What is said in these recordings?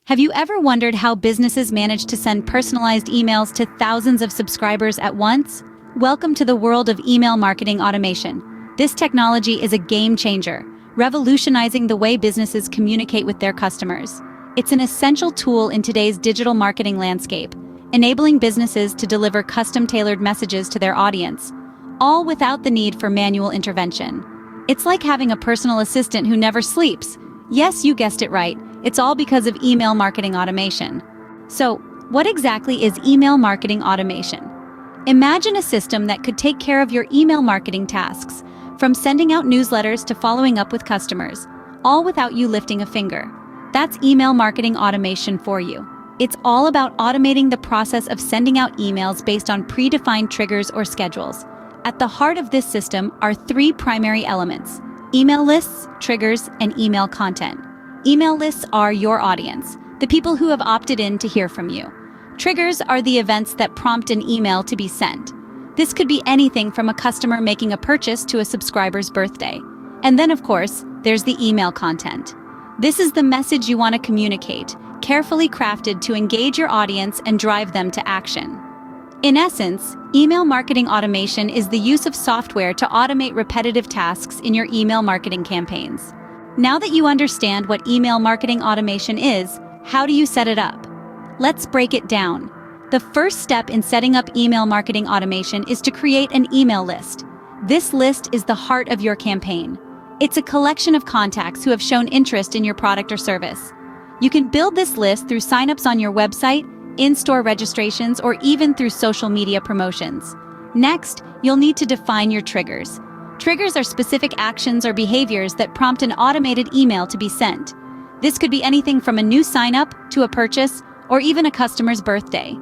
Have you ever wondered how businesses manage to send personalized emails to thousands of subscribers at once? Welcome to the world of email marketing automation. This technology is a game changer, revolutionizing the way businesses communicate with their customers. It's an essential tool in today's digital marketing landscape, enabling businesses to deliver custom-tailored messages to their audience, all without the need for manual intervention. It's like having a personal assistant who never sleeps. Yes, you guessed it right. It's all because of email marketing automation. So, what exactly is email marketing automation? Imagine a system that could take care of your email marketing tasks, from sending out newsletters to following up with customers, all without you lifting a finger. That's email marketing automation for you. It's all about automating the process of sending out emails based on predefined triggers or schedules. At the heart of this system are three primary elements: email lists, triggers, and email content. Email lists are your audience, the people who have opted in to hear from you. Triggers are the events that prompt an email to be sent. This could be anything from a customer making a purchase to a subscriber's birthday. And then, of course, there's the email content. This is the message you want to communicate, carefully crafted to engage your audience and drive them to action. In essence, email marketing automation is the use of software to automate repetitive tasks in your email marketing campaigns. Now that you understand what email marketing automation is, how do you set it up? Let's break it down. The first step in setting up email marketing automation is to create an email list. This list is the heart of your campaign. It's a collection of contacts who have shown interest in your product or service. You can build this list through signups on your website, in-store registrations, or even through social media promotions. Next, you'll need to define your triggers. Triggers are specific actions or behaviors that prompt an automated email to be sent. This could be anything from a new sign-up to a purchase or even a customer's birthday.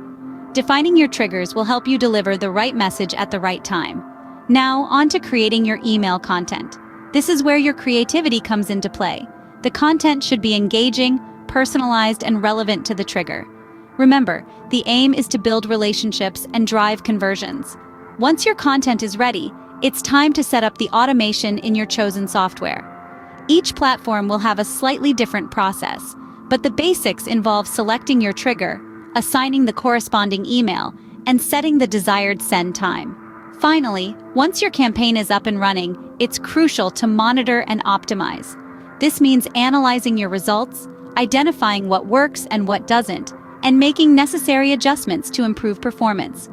Defining your triggers will help you deliver the right message at the right time. Now, on to creating your email content. This is where your creativity comes into play. The content should be engaging, personalized, and relevant to the trigger. Remember, the aim is to build relationships and drive conversions. Once your content is ready, it's time to set up the automation in your chosen software. Each platform will have a slightly different process, but the basics involve selecting your trigger, assigning the corresponding email, and setting the desired send time. Finally, once your campaign is up and running, it's crucial to monitor and optimize. This means analyzing your results, identifying what works and what doesn't, and making necessary adjustments to improve performance.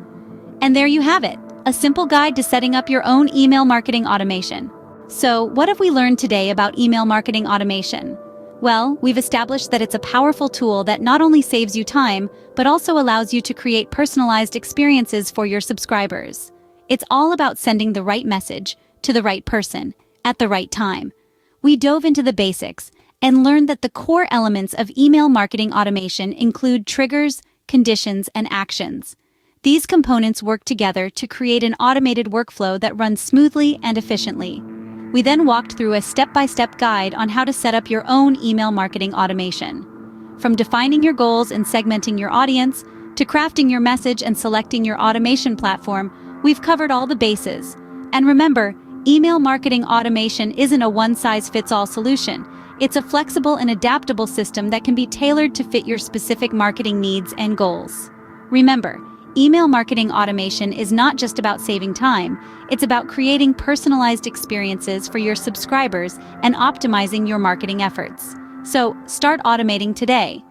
And there you have it, a simple guide to setting up your own email marketing automation. So, what have we learned today about email marketing automation? Well, we've established that it's a powerful tool that not only saves you time, but also allows you to create personalized experiences for your subscribers. It's all about sending the right message to the right person at the right time. We dove into the basics and learned that the core elements of email marketing automation include triggers, conditions, and actions. These components work together to create an automated workflow that runs smoothly and efficiently. We then walked through a step-by-step guide on how to set up your own email marketing automation. From defining your goals and segmenting your audience, to crafting your message and selecting your automation platform, we've covered all the bases. And remember, email marketing automation isn't a one-size-fits-all solution. It's a flexible and adaptable system that can be tailored to fit your specific marketing needs and goals. Remember, email marketing automation is not just about saving time, it's about creating personalized experiences for your subscribers and optimizing your marketing efforts. So, start automating today.